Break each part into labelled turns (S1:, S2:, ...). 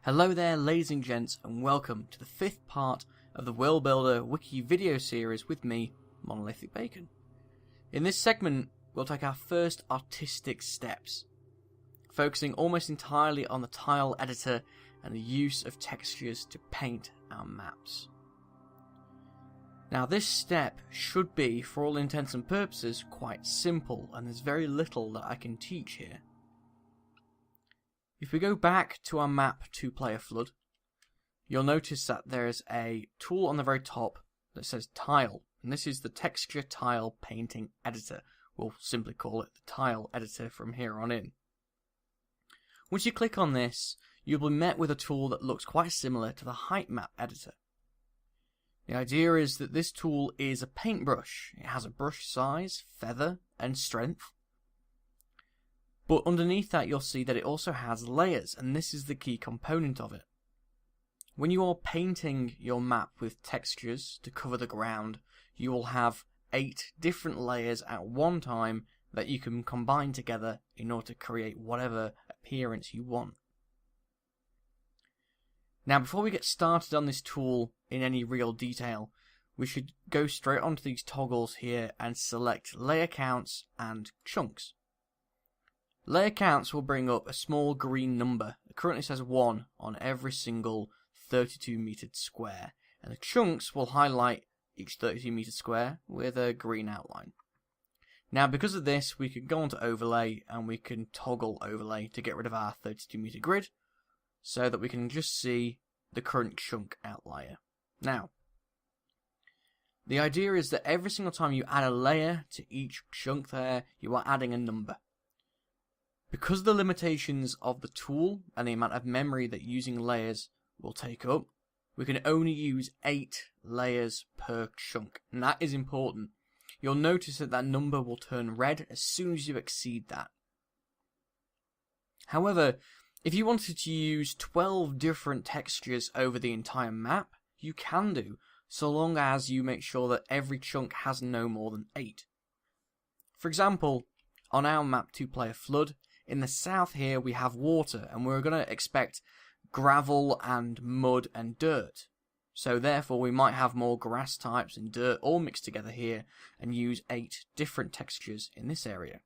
S1: Hello there ladies and gents, and welcome to the 5th part of the World Builder Wiki video series with me, MonolithicBacon. In this segment, we'll take our first artistic steps, focusing almost entirely on the tile editor and the use of textures to paint our maps. Now this step should be, for all intents and purposes, quite simple, and there's very little that I can teach here. If we go back to our map 2-player flood, you'll notice that there's a tool on the very top that says tile, and this is the texture tile painting editor. We'll simply call it the tile editor from here on in. Once you click on this, you'll be met with a tool that looks quite similar to the height map editor. The idea is that this tool is a paintbrush. It has a brush size, feather, and strength. But underneath that you'll see that it also has layers, and this is the key component of it. When you are painting your map with textures to cover the ground, you will have 8 different layers at one time that you can combine together in order to create whatever appearance you want. Now before we get started on this tool in any real detail, we should go straight onto these toggles here and select layer counts and chunks. Layer counts will bring up a small green number. It currently says 1 on every single 32 metered square, and the chunks will highlight each 32 meter square with a green outline. Now because of this, we can go onto overlay and we can toggle overlay to get rid of our 32 meter grid so that we can just see the current chunk outlier. Now the idea is that every single time you add a layer to each chunk there, you are adding a number. Because of the limitations of the tool and the amount of memory that using layers will take up, we can only use 8 layers per chunk, and that is important. You'll notice that that number will turn red as soon as you exceed that. However, if you wanted to use 12 different textures over the entire map, you can do, so long as you make sure that every chunk has no more than 8. For example, on our map 2-player flood, in the south here we have water, and we're going to expect gravel and mud and dirt. So therefore we might have more grass types and dirt all mixed together here and use 8 different textures in this area.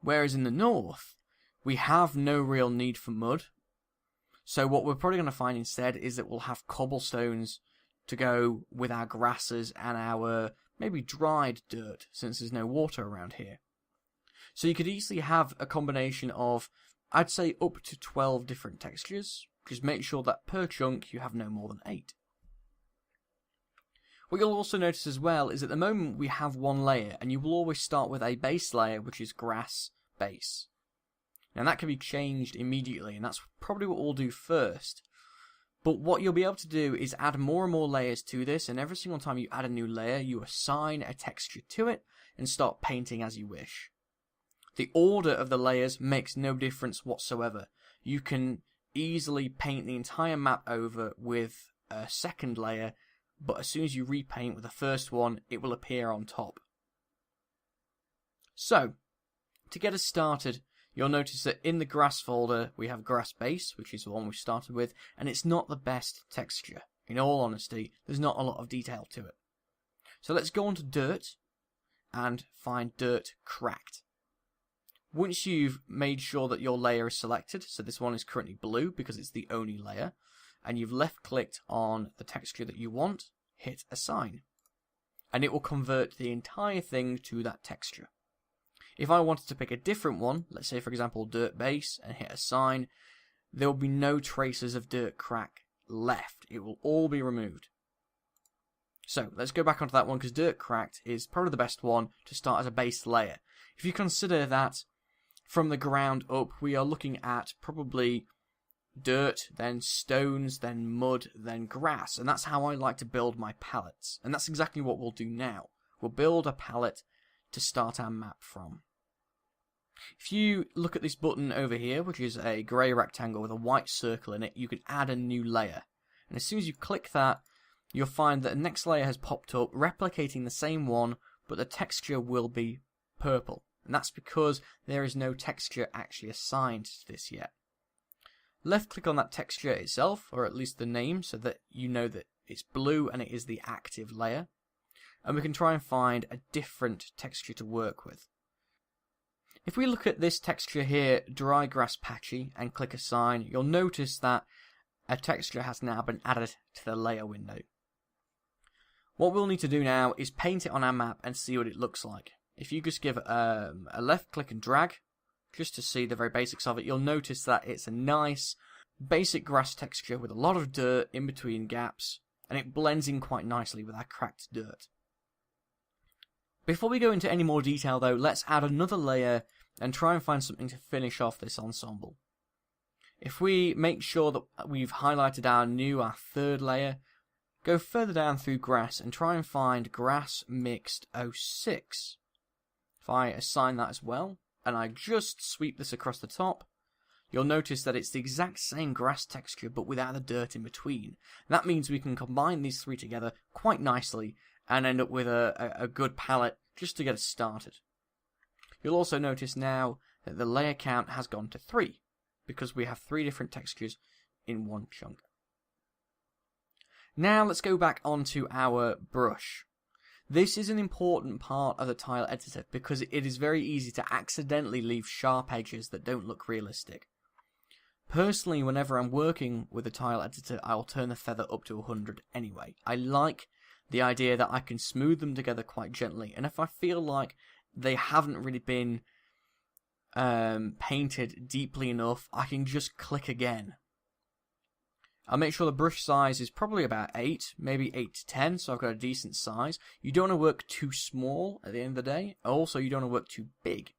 S1: Whereas in the north, we have no real need for mud. So what we're probably going to find instead is that we'll have cobblestones to go with our grasses and our maybe dried dirt, since there's no water around here. So you could easily have a combination of, I'd say, up to 12 different textures. Just make sure that per chunk you have no more than 8. What you'll also notice as well is at the moment we have one layer, and you will always start with a base layer, which is grass base. Now that can be changed immediately, and that's probably what we'll do first. But what you'll be able to do is add more and more layers to this, and every single time you add a new layer, you assign a texture to it and start painting as you wish. The order of the layers makes no difference whatsoever. You can easily paint the entire map over with a second layer, but as soon as you repaint with the first one, it will appear on top. So, to get us started, you'll notice that in the grass folder we have grass base, which is the one we started with, and it's not the best texture. In all honesty, there's not a lot of detail to it. So let's go on to dirt and find dirt cracked. Once you've made sure that your layer is selected, so this one is currently blue because it's the only layer, and you've left clicked on the texture that you want, hit assign. And it will convert the entire thing to that texture. If I wanted to pick a different one, let's say for example dirt base, and hit assign, there will be no traces of dirt crack left. It will all be removed. So let's go back onto that one because dirt cracked is probably the best one to start as a base layer. If you consider that from the ground up, we are looking at probably dirt, then stones, then mud, then grass. And that's how I like to build my palettes. And that's exactly what we'll do now. We'll build a palette to start our map from. If you look at this button over here, which is a grey rectangle with a white circle in it, you can add a new layer. And as soon as you click that, you'll find that the next layer has popped up, replicating the same one, but the texture will be purple. And that's because there is no texture actually assigned to this yet. left click on that texture itself, or at least the name, so that you know that it's blue and it is the active layer. And we can try and find a different texture to work with. If we look at this texture here, dry grass patchy, and click assign, you'll notice that a texture has now been added to the layer window. What we'll need to do now is paint it on our map and see what it looks like. If you just give a left click and drag, just to see the very basics of it, you'll notice that it's a nice basic grass texture with a lot of dirt in between gaps, and it blends in quite nicely with our cracked dirt. Before we go into any more detail though, let's add another layer and try and find something to finish off this ensemble. If we make sure that we've highlighted our third layer, go further down through grass and try and find grass mixed 06. If I assign that as well, and I just sweep this across the top, you'll notice that it's the exact same grass texture but without the dirt in between. That means we can combine these three together quite nicely and end up with a good palette just to get us started. You'll also notice now that the layer count has gone to 3, because we have 3 different textures in one chunk. Now let's go back onto our brush. This is an important part of the tile editor because it is very easy to accidentally leave sharp edges that don't look realistic. Personally, whenever I'm working with a tile editor, I'll turn the feather up to 100 anyway. I like the idea that I can smooth them together quite gently, and if I feel like they haven't really been painted deeply enough, I can just click again. I'll make sure the brush size is probably about 8, maybe 8 to 10, so I've got a decent size. You don't want to work too small at the end of the day. Also, you don't want to work too big.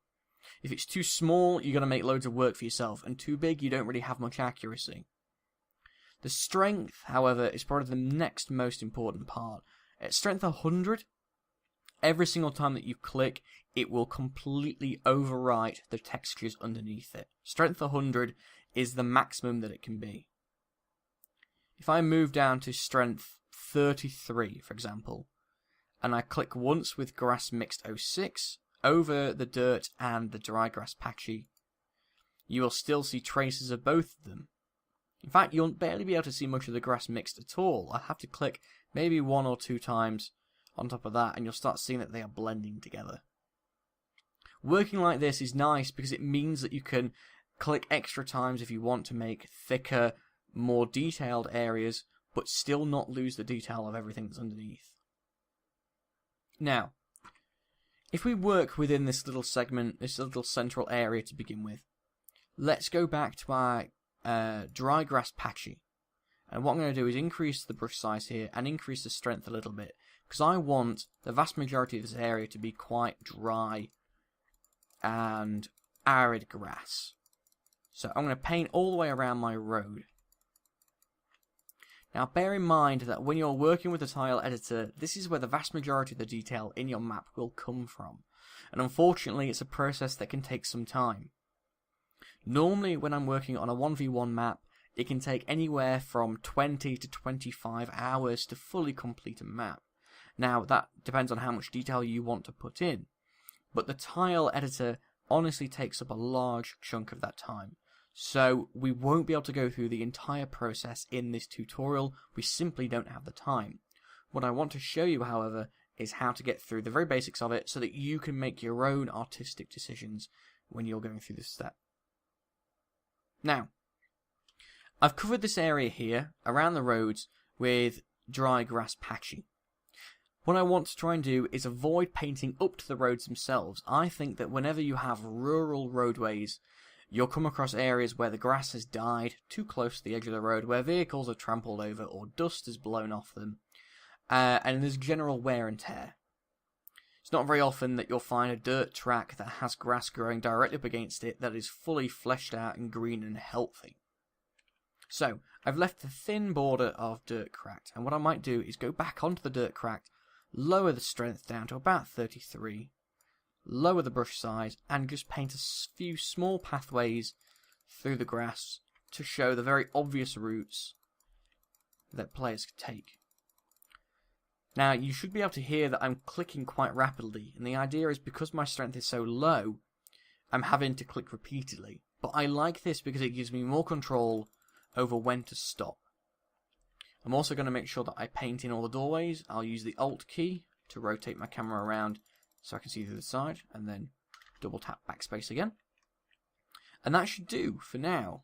S1: If it's too small, you're going to make loads of work for yourself, and too big, you don't really have much accuracy. The strength, however, is probably the next most important part. At strength 100, every single time that you click, it will completely overwrite the textures underneath it. Strength 100 is the maximum that it can be. If I move down to strength 33, for example, and I click once with grass mixed 06 over the dirt and the dry grass patchy, you will still see traces of both of them. In fact, you'll barely be able to see much of the grass mixed at all. I have to click maybe 1 or 2 times on top of that, and you'll start seeing that they are blending together. Working like this is nice because it means that you can click extra times if you want to make thicker, more detailed areas, but still not lose the detail of everything that's underneath. Now, if we work within this little segment, this little central area to begin with, let's go back to our dry grass patchy. And what I'm going to do is increase the brush size here and increase the strength a little bit, because I want the vast majority of this area to be quite dry and arid grass. So I'm going to paint all the way around my road. Now bear in mind that when you're working with a tile editor, this is where the vast majority of the detail in your map will come from. And unfortunately, it's a process that can take some time. Normally, when I'm working on a 1v1 map, it can take anywhere from 20 to 25 hours to fully complete a map. Now, that depends on how much detail you want to put in. But the tile editor honestly takes up a large chunk of that time. So we won't be able to go through the entire process in this tutorial. We simply don't have the time. What I want to show you, however, is how to get through the very basics of it so that you can make your own artistic decisions when you're going through this step. Now, I've covered this area here around the roads with dry grass patchy. What I want to try and do is avoid painting up to the roads themselves. I think that whenever you have rural roadways, you'll come across areas where the grass has died too close to the edge of the road, where vehicles are trampled over or dust has blown off them, and there's general wear and tear. It's not very often that you'll find a dirt track that has grass growing directly up against it that is fully fleshed out and green and healthy. So, I've left the thin border of dirt cracked, and what I might do is go back onto the dirt cracked, lower the strength down to about 33, lower the brush size, and just paint a few small pathways through the grass to show the very obvious routes that players could take. Now, you should be able to hear that I'm clicking quite rapidly, and the idea is because my strength is so low, I'm having to click repeatedly. But I like this because it gives me more control over when to stop. I'm also going to make sure that I paint in all the doorways. I'll use the Alt key to rotate my camera around so I can see through the side, and then double tap backspace again. And that should do for now.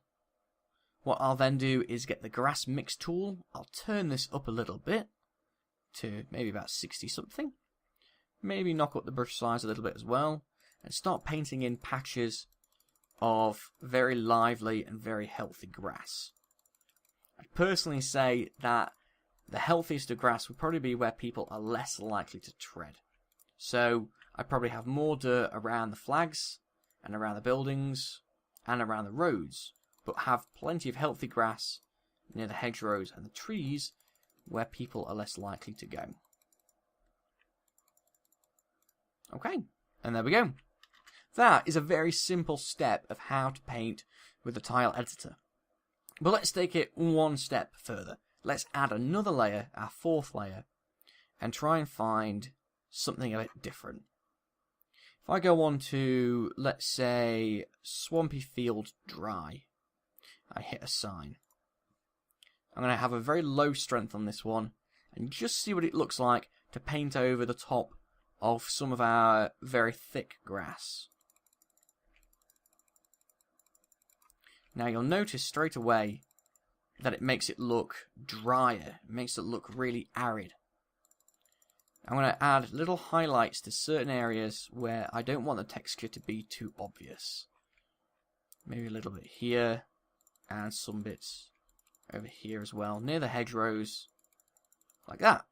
S1: What I'll then do is get the grass mix tool. I'll turn this up a little bit to maybe about 60 something. Maybe knock up the brush size a little bit as well, and start painting in patches of very lively and very healthy grass. I'd personally say that the healthiest of grass would probably be where people are less likely to tread. So I'd probably have more dirt around the flags and around the buildings and around the roads, but have plenty of healthy grass near the hedgerows and the trees where people are less likely to go. Okay, and there we go. That is a very simple step of how to paint with the tile editor. But let's take it one step further. Let's add another layer, our fourth layer, and try and find something a bit different. If I go on to, let's say, Swampy Field Dry, I hit assign. I'm going to have a very low strength on this one, and just see what it looks like to paint over the top of some of our very thick grass. Now you'll notice straight away that it makes it look drier, it makes it look really arid. I'm going to add little highlights to certain areas where I don't want the texture to be too obvious. Maybe a little bit here, and some bits over here as well, near the hedgerows, like that.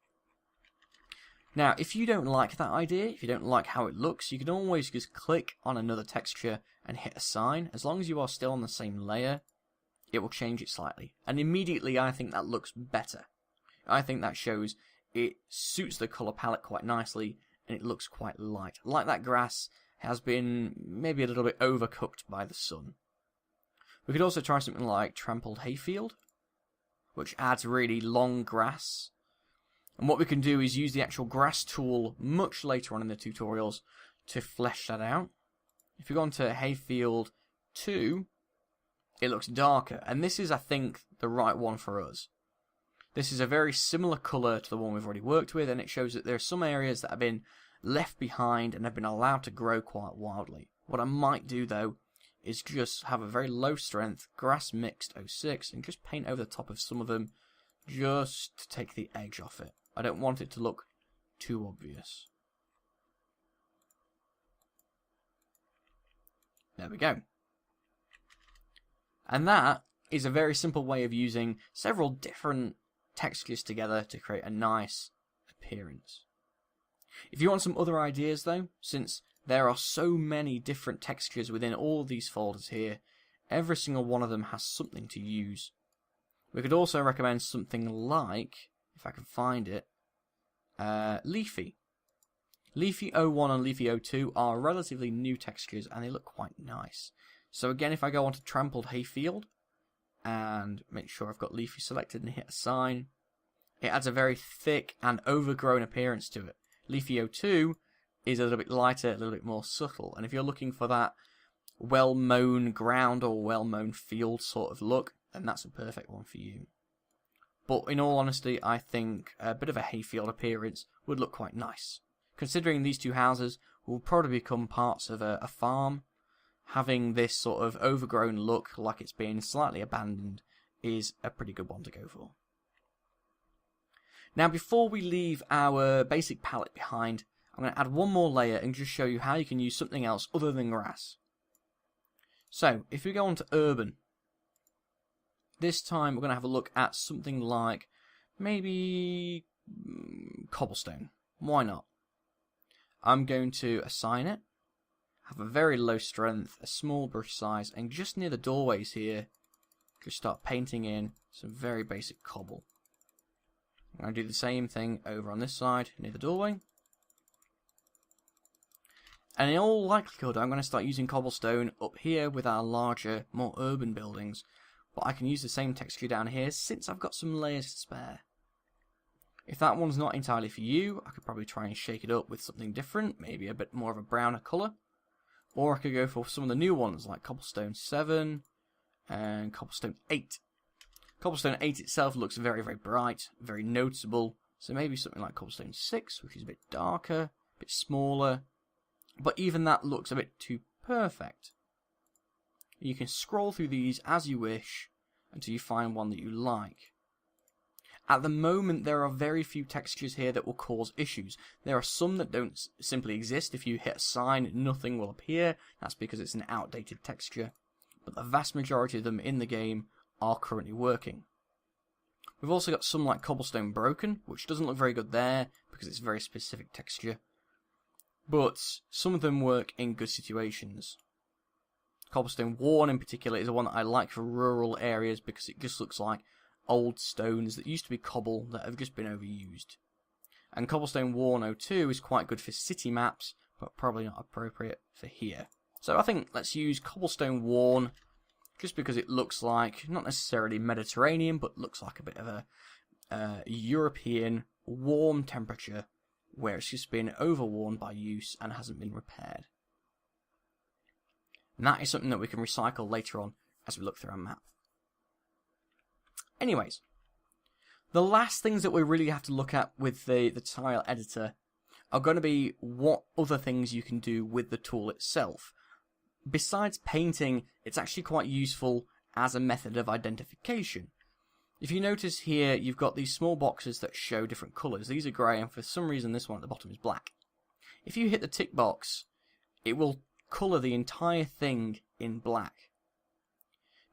S1: Now, if you don't like that idea, if you don't like how it looks, you can always just click on another texture and hit assign. As long as you are still on the same layer, it will change it slightly. And immediately I think that looks better. I think that shows it suits the colour palette quite nicely, and it looks quite light. Like that grass has been maybe a little bit overcooked by the sun. We could also try something like Trampled Hayfield, which adds really long grass. And what we can do is use the actual grass tool much later on in the tutorials to flesh that out. If you go on to Hayfield 2, it looks darker. And this is, I think, the right one for us. This is a very similar colour to the one we've already worked with, and it shows that there are some areas that have been left behind and have been allowed to grow quite wildly. What I might do, though, is just have a very low strength grass mixed 06 and just paint over the top of some of them just to take the edge off it. I don't want it to look too obvious. There we go. And that is a very simple way of using several different textures together to create a nice appearance. If you want some other ideas though, since there are so many different textures within all these folders here, every single one of them has something to use. We could also recommend something like, if I can find it, Leafy. Leafy 01 and Leafy 02 are relatively new textures and they look quite nice. So again, if I go on to Trampled Hayfield and make sure I've got Leafy selected and hit assign, it adds a very thick and overgrown appearance to it. Leafy 02 is a little bit lighter, a little bit more subtle, and if you're looking for that well-mown ground or well-mown field sort of look, then that's a perfect one for you. But in all honesty, I think a bit of a hayfield appearance would look quite nice. Considering these two houses will probably become parts of a farm, having this sort of overgrown look like it's been slightly abandoned is a pretty good one to go for. Now before we leave our basic palette behind, I'm going to add one more layer and just show you how you can use something else other than grass. So if we go on to urban, this time we're going to have a look at something like maybe cobblestone. Why not? I'm going to assign it, have a very low strength, a small brush size, and just near the doorways here, just start painting in some very basic cobble. I'm going to do the same thing over on this side near the doorway. And in all likelihood, I'm going to start using cobblestone up here with our larger, more urban buildings. But I can use the same texture down here since I've got some layers to spare. If that one's not entirely for you, I could probably try and shake it up with something different, maybe a bit more of a browner colour. Or I could go for some of the new ones like Cobblestone 7 and Cobblestone 8. Cobblestone 8 itself looks very, very bright, very noticeable. So maybe something like Cobblestone 6, which is a bit darker, a bit smaller. But even that looks a bit too perfect. You can scroll through these as you wish until you find one that you like. At the moment, there are very few textures here that will cause issues. There are some that don't simply exist. If you hit a sign, nothing will appear. That's because it's an outdated texture. But the vast majority of them in the game are currently working. We've also got some like Cobblestone Broken, which doesn't look very good there because it's a very specific texture. But some of them work in good situations. Cobblestone Worn in particular is the one that I like for rural areas because it just looks like old stones that used to be cobble that have just been overused. And Cobblestone Worn 02 is quite good for city maps, but probably not appropriate for here. So I think let's use Cobblestone Worn, just because it looks like, not necessarily Mediterranean, but looks like a bit of a European warm temperature, where it's just been overworn by use and hasn't been repaired. And that is something that we can recycle later on as we look through our map. Anyways, the last things that we really have to look at with the tile editor are going to be what other things you can do with the tool itself. Besides painting, it's actually quite useful as a method of identification. If you notice here, you've got these small boxes that show different colours. These are grey, and for some reason this one at the bottom is black. If you hit the tick box, it will colour the entire thing in black.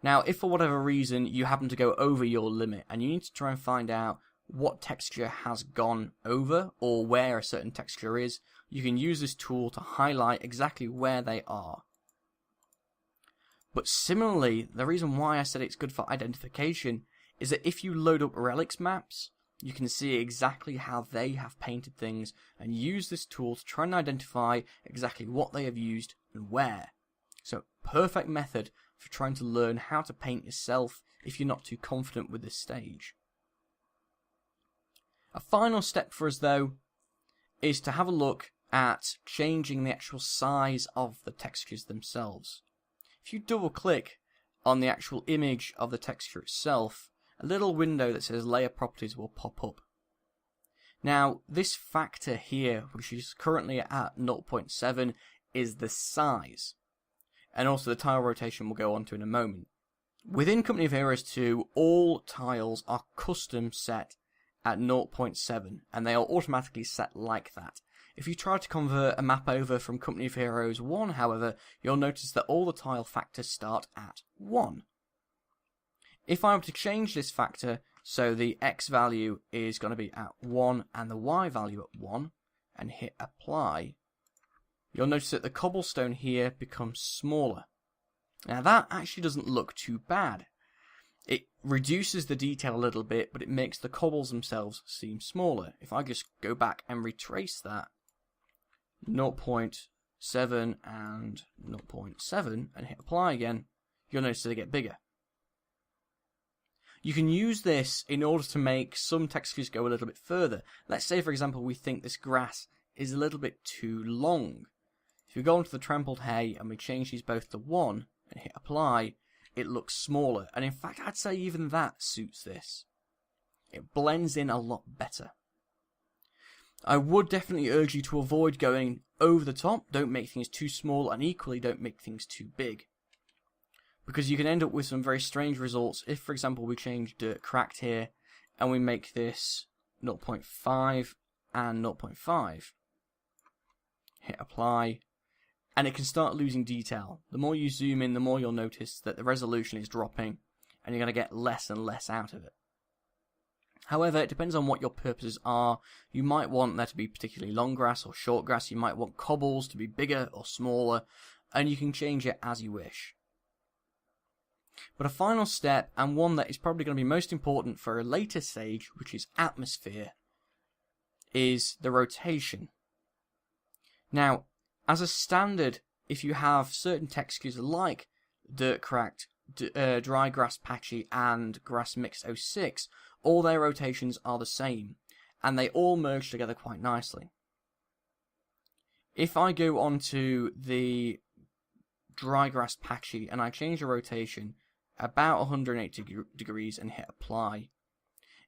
S1: Now, if for whatever reason you happen to go over your limit and you need to try and find out what texture has gone over or where a certain texture is, you can use this tool to highlight exactly where they are. But similarly, the reason why I said it's good for identification is that if you load up relics maps, you can see exactly how they have painted things and use this tool to try and identify exactly what they have used and where. So, perfect method for trying to learn how to paint yourself if you're not too confident with this stage. A final step for us though is to have a look at changing the actual size of the textures themselves. If you double click on the actual image of the texture itself, a little window that says layer properties will pop up. Now this factor here, which is currently at 0.7, is the size. And also the tile rotation we'll go on to in a moment. Within Company of Heroes 2, all tiles are custom set at 0.7, and they are automatically set like that. If you try to convert a map over from Company of Heroes 1, however, you'll notice that all the tile factors start at 1. If I were to change this factor, so the X value is going to be at 1 and the Y value at 1, and hit apply, you'll notice that the cobblestone here becomes smaller. Now that actually doesn't look too bad. It reduces the detail a little bit, but it makes the cobbles themselves seem smaller. If I just go back and retrace that, 0.7 and 0.7, and hit apply again, you'll notice they get bigger. You can use this in order to make some textures go a little bit further. Let's say, for example, we think this grass is a little bit too long. If we go into the trampled hay and we change these both to 1 and hit apply, it looks smaller. And in fact, I'd say even that suits this. It blends in a lot better. I would definitely urge you to avoid going over the top. Don't make things too small, and equally don't make things too big. Because you can end up with some very strange results. If, for example, we change Dirt Cracked here and we make this 0.5 and 0.5, hit apply, and it can start losing detail. The more you zoom in, the more you'll notice that the resolution is dropping and you're going to get less and less out of it. However, it depends on what your purposes are. You might want there to be particularly long grass or short grass. You might want cobbles to be bigger or smaller, and you can change it as you wish. But a final step, and one that is probably going to be most important for a later stage, which is atmosphere, is the rotation. Now, as a standard, if you have certain textures like Dirt Cracked, Dry Grass Patchy, and Grass Mixed 06, all their rotations are the same, and they all merge together quite nicely. If I go onto the Dry Grass Patchy and I change the rotation about 180 degrees and hit apply.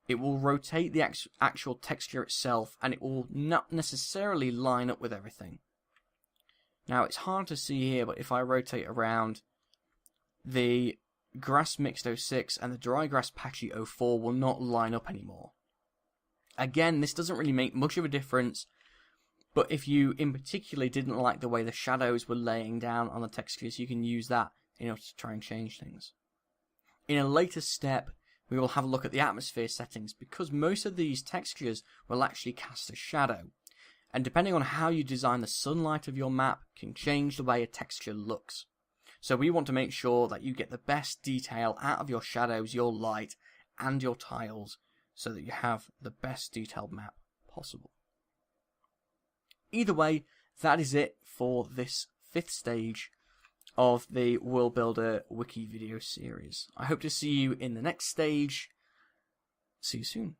S1: It will rotate the actual texture itself, and it will not necessarily line up with everything. Now, it's hard to see here, but if I rotate around, the grass mixed 06 and the dry grass patchy 04 will not line up anymore. Again, this doesn't really make much of a difference, but if you in particular didn't like the way the shadows were laying down on the textures, you can use that in order to try and change things. In a later step, we will have a look at the atmosphere settings, because most of these textures will actually cast a shadow, and depending on how you design the sunlight of your map can change the way a texture looks. So we want to make sure that you get the best detail out of your shadows, your light, and your tiles, so that you have the best detailed map possible. Either way, that is it for this 5th stage of the World Builder Wiki video series. I hope to see you in the next stage. See you soon.